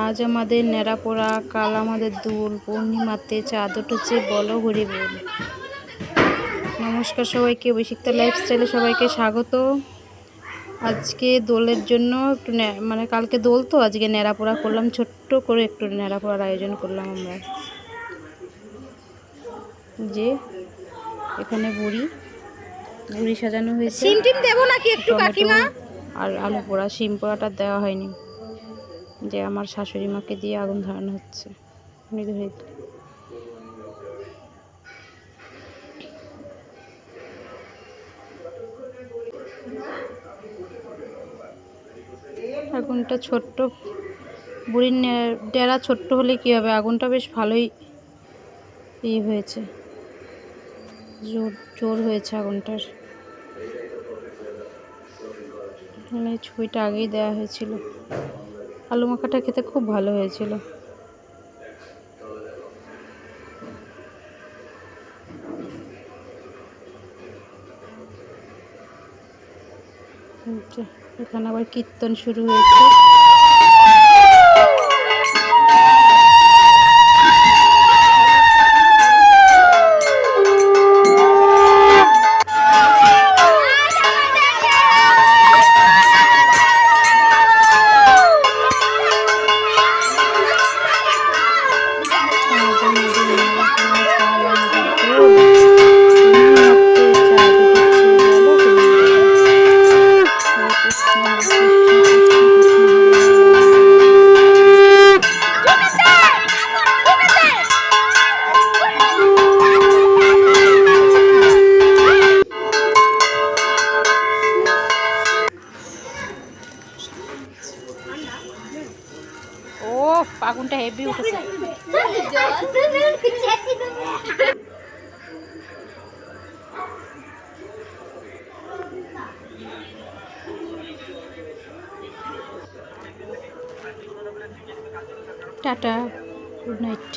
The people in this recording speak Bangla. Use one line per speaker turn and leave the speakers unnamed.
আজ আমাদের নেড়াপোড়া, কাল আমাদের দোল, পূর্ণিমাতে চাঁদ উঠেছে, বলো হরি বল। নমস্কার সবাইকে, অভিষিক্তা লাইফস্টাইলে সবাইকে স্বাগত। আজকে দোলের জন্য একটু মানে কালকে দোল তো আজকে নেড়াপোড়া করলাম, ছোট্ট করে একটু নেড়াপোড়ার আয়োজন করলাম আমরা। যে এখানে বুড়ি সাজানো হয়েছে।
সিম টিম দেবো নাকি একটু কাকিমা?
আর আলু পোড়া, শিম পোড়াটা দেওয়া হয়নি। যে আমার শাশুড়ি মাকে দিয়ে আগুন ধরানো হচ্ছে। আগুনটা ছোট্ট, বুড়ির ডেরা ছোট্ট হলে কি হবে, আগুনটা বেশ ভালোই হয়েছে, জোর হয়েছে আগুনটার। এই ছবিটা আগেই দেওয়া হয়েছিল। আলু মাখাটা খেতে খুব ভালো হয়েছিল। এখানে আবার কীর্তন শুরু হয়েছে। ও আগুনটা হেভি উঠেছে। Tata, good night.